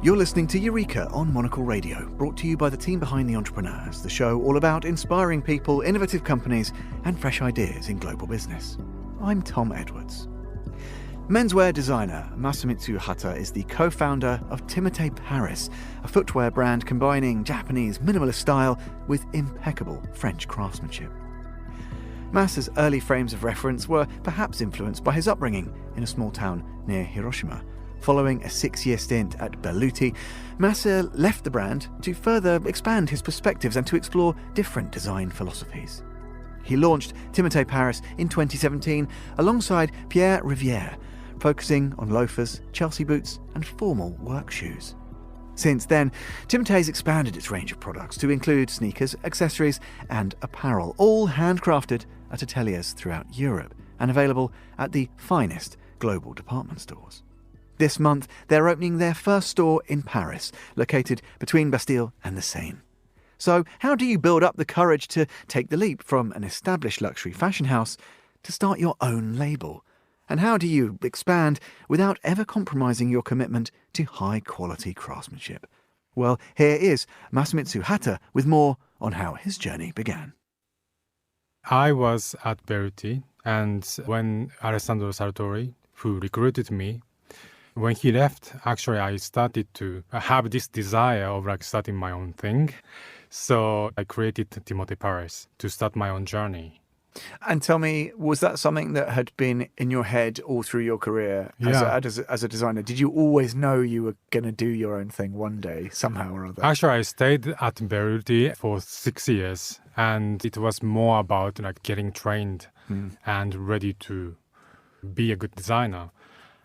You're listening to Eureka on Monocle Radio, brought to you by the team behind The Entrepreneurs, the show all about inspiring people, innovative companies, and fresh ideas in global business. I'm Tom Edwards. Menswear designer Masamitsu Hata is the co-founder of Timothée Paris, a footwear brand combining Japanese minimalist style with impeccable French craftsmanship. Masa's early frames of reference were perhaps influenced by his upbringing in a small town near Hiroshima. Following a 6-year stint at Berluti, Masa left the brand to further expand his perspectives and to explore different design philosophies. He launched Timothée Paris in 2017 alongside Pierre Rivière, focusing on loafers, Chelsea boots and formal work shoes. Since then, Timothée's expanded its range of products to include sneakers, accessories and apparel, all handcrafted at ateliers throughout Europe and available at the finest global department stores. This month, they're opening their first store in Paris, located between Bastille and the Seine. So, how do you build up the courage to take the leap from an established luxury fashion house to start your own label? And how do you expand without ever compromising your commitment to high-quality craftsmanship? Well, here is Masamitsu Hata with more on how his journey began. I was at Berluti, and when Alessandro Sartori, who recruited me, when he left, actually, I started to have this desire of starting my own thing. So I created Timothée Paris to start my own journey. And tell me, was that something that had been in your head all through your career as a designer? Did you always know you were going to do your own thing one day, somehow or other? Actually, I stayed at Berluti for 6 years, and it was more about getting trained and ready to be a good designer.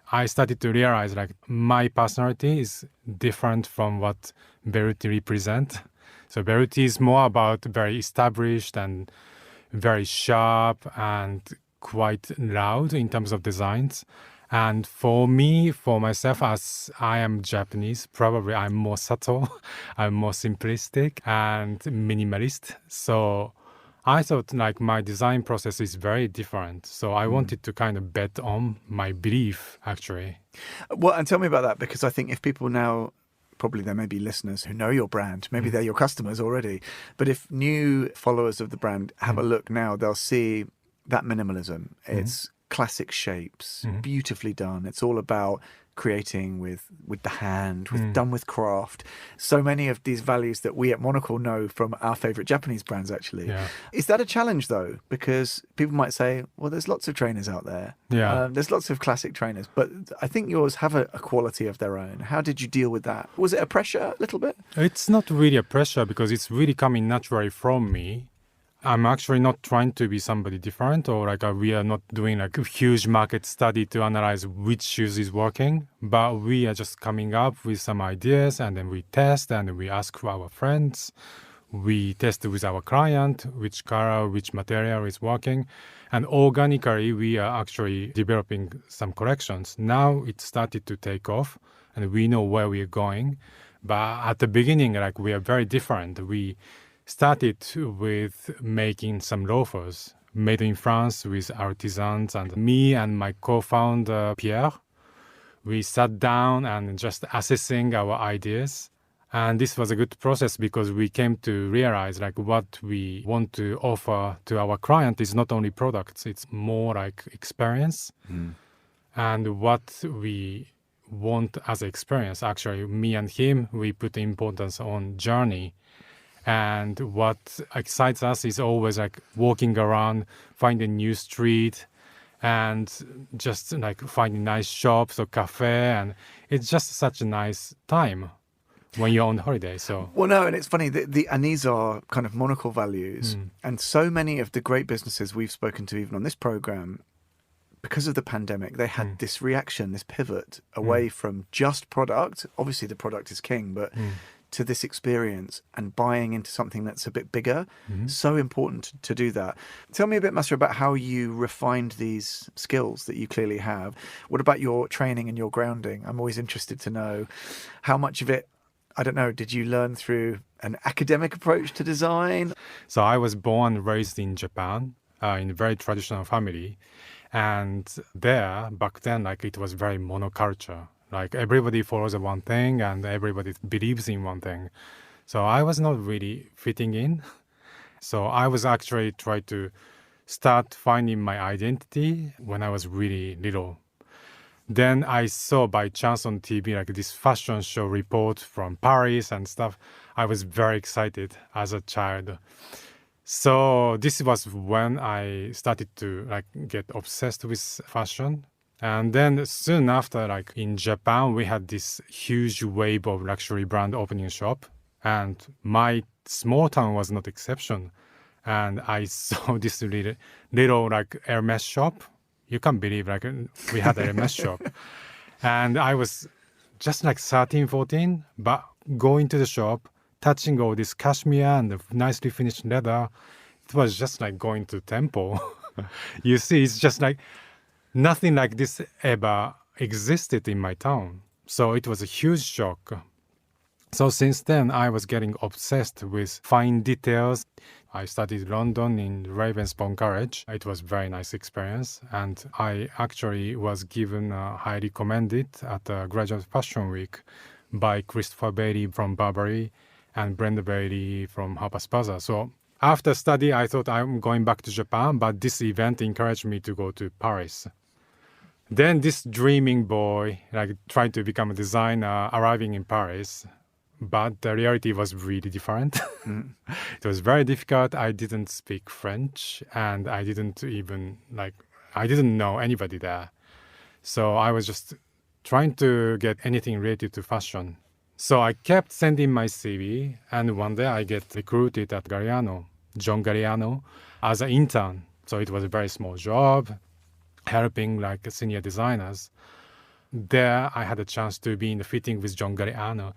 I started to realize my personality is different from what Berluti represent. So Berluti is more about very established and very sharp and quite loud in terms of designs. And for me, for myself, as I am Japanese, probably I'm more subtle, I'm more simplistic and minimalist. So I thought my design process is very different. So I wanted to kind of bet on my belief, actually. Well, and tell me about that, because I think if people now, probably there may be listeners who know your brand, maybe they're your customers already, but if new followers of the brand have a look now, they'll see that minimalism. It's classic shapes, beautifully done. It's all about creating with the hand, done with craft. So many of these values that we at Monocle know from our favourite Japanese brands, actually. Yeah. Is that a challenge, though? Because people might say, well, there's lots of trainers out there. Yeah. There's lots of classic trainers, but I think yours have a quality of their own. How did you deal with that? Was it a pressure, a little bit? It's not really a pressure because it's really coming naturally from me. I'm actually not trying to be somebody different, or we are not doing a huge market study to analyze which shoes is working, but we are just coming up with some ideas and then we test and then we ask our friends. We test with our client which color, which material is working, and organically we are actually developing some collections. Now it started to take off and we know where we are going, but at the beginning we are very different. We started with making some loafers made in France with artisans, and me and my co-founder Pierre, we sat down and just assessing our ideas. And this was a good process because we came to realize what we want to offer to our client is not only products, it's more experience. And what we want as an experience, actually me and him, we put importance on journey. And what excites us is always walking around, finding new street, and just finding nice shops or cafe, and it's just such a nice time when you're on holiday. So well, no, and it's funny and these are kind of Monocle values, and so many of the great businesses we've spoken to, even on this program, because of the pandemic, they had this reaction, this pivot away from just product. Obviously, the product is king, but to this experience and buying into something that's a bit bigger. So important to do that. Tell me a bit, Master, about how you refined these skills that you clearly have. What about your training and your grounding? I'm always interested to know how much of it, I don't know, did you learn through an academic approach to design? So I was born and raised in Japan, in a very traditional family. And there, back then, it was very monoculture. Like everybody follows one thing and everybody believes in one thing. So I was not really fitting in. So I was actually trying to start finding my identity when I was really little. Then I saw by chance on TV like this fashion show report from Paris and stuff. I was very excited as a child. So this was when I started to like get obsessed with fashion. And then soon after, like in Japan, we had this huge wave of luxury brand opening shop. And my small town was not exception. And I saw this little like Hermes shop. You can't believe like we had a Hermes shop. And I was just like 13, 14, but going to the shop, touching all this cashmere and the nicely finished leather, it was just like going to temple. You see, it's just like nothing like this ever existed in my town. So it was a huge shock. So since then, I was getting obsessed with fine details. I studied London in Ravensbourne College. It was a very nice experience. And I actually was given highly commended at the Graduate Fashion Week by Christopher Bailey from Burberry and Brenda Bailey from Harper's Bazaar. So after study, I thought I'm going back to Japan, but this event encouraged me to go to Paris. Then this dreaming boy, like tried to become a designer, arriving in Paris. But the reality was really different. It was very difficult. I didn't speak French and I didn't know anybody there. So I was just trying to get anything related to fashion. So I kept sending my CV and one day I get recruited at John Galliano, as an intern. So it was a very small job, helping like senior designers. There I had a chance to be in the fitting with John Galliano.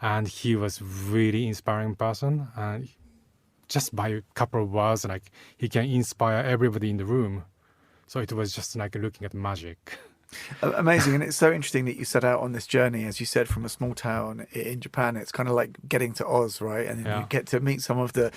And he was really inspiring person. And just by a couple of words, like he can inspire everybody in the room. So it was just like looking at magic. Amazing. And it's so interesting that you set out on this journey, as you said, from a small town in Japan. It's kind of like getting to Oz, right? And then you get to meet some of the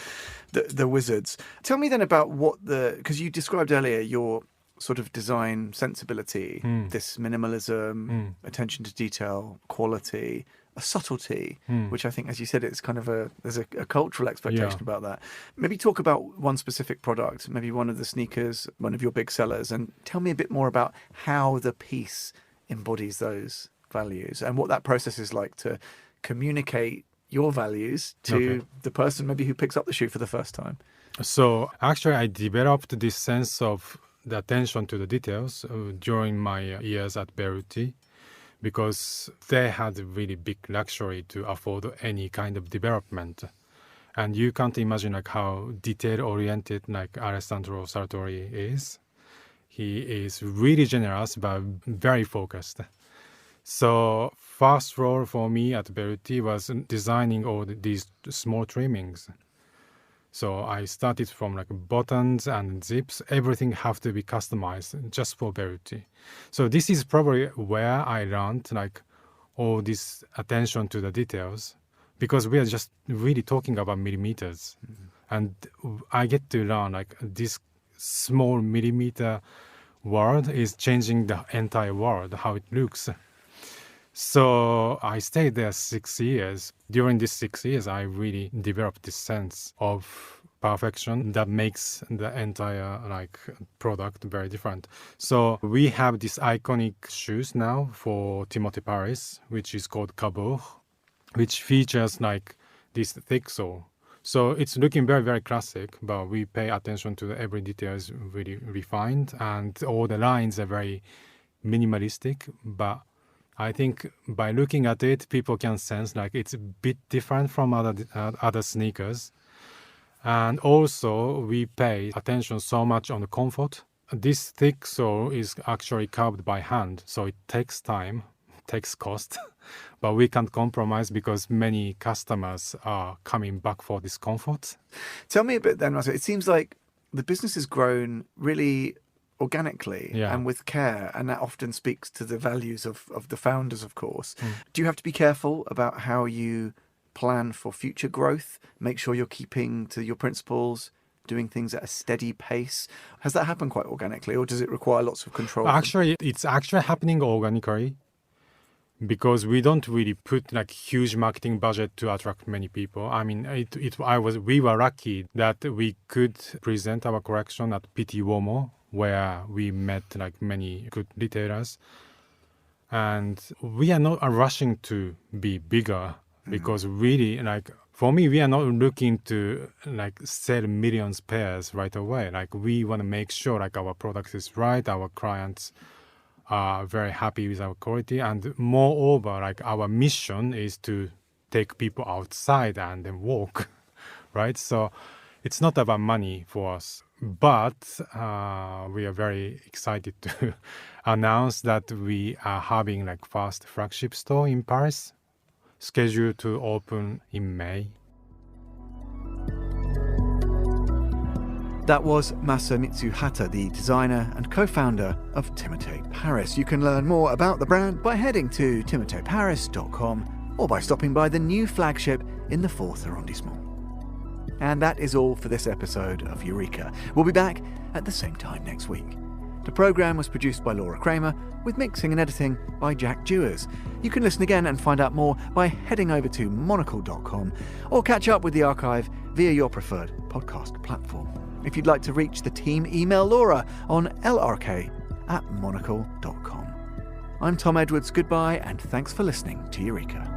wizards. Tell me then about because you described earlier your sort of design sensibility, this minimalism, attention to detail, quality, a subtlety, which I think, as you said, it's kind of there's a cultural expectation about that. Maybe talk about one specific product, maybe one of the sneakers, one of your big sellers, and tell me a bit more about how the piece embodies those values and what that process is like to communicate your values to the person maybe who picks up the shoe for the first time. So actually, I developed this sense of the attention to the details during my years at Beruti, because they had a really big luxury to afford any kind of development. And you can't imagine like how detail-oriented like Alessandro Sartori is. He is really generous, but very focused. So first role for me at Beruti was designing all these small trimmings. So I started from like buttons and zips. Everything have to be customized just for Beruti. So this is probably where I learned like all this attention to the details, because we are just really talking about millimeters. And I get to learn like this small millimeter world is changing the entire world, how it looks. So I stayed there 6 years. During these 6 years, I really developed this sense of perfection that makes the entire like product very different. So we have this iconic shoes now for Timothée Paris, which is called Cabourg, which features like this thick sole. So it's looking very, very classic, but we pay attention to every detail is really refined, and all the lines are very minimalistic, but I think by looking at it, people can sense like it's a bit different from other sneakers. And also, we pay attention so much on the comfort. This thick sole is actually carved by hand, so it takes time, takes cost. But we can't compromise because many customers are coming back for this comfort. Tell me a bit then, Masamitsu. It seems like the business has grown really organically and with care, and that often speaks to the values of the founders, of course. Do you have to be careful about how you plan for future growth, make sure you're keeping to your principles, doing things at a steady pace? Has that happened quite organically, or does it require lots of control? Actually, it's actually happening organically. because we don't really put like huge marketing budget to attract many people. I mean, we were lucky that we could present our collection at PT Uomo, where we met like many good retailers. And we are not rushing to be bigger because really, like, for me, we are not looking to like sell millions pairs right away. Like, we want to make sure like our product is right, our clients are very happy with our quality, and moreover, like our mission is to take people outside and then walk, right? So it's not about money for us, but we are very excited to announce that we are having like first flagship store in Paris, scheduled to open in May. That was Masamitsu Hata, the designer and co-founder of Timothée Paris. You can learn more about the brand by heading to timotheeparis.com or by stopping by the new flagship in the 4th arrondissement. And that is all for this episode of Eureka. We'll be back at the same time next week. The programme was produced by Laura Kramer, with mixing and editing by Jack Dewars. You can listen again and find out more by heading over to monocle.com or catch up with the archive via your preferred podcast platform. If you'd like to reach the team, email Laura on lrk@monocle.com. I'm Tom Edwards, goodbye, and thanks for listening to Eureka.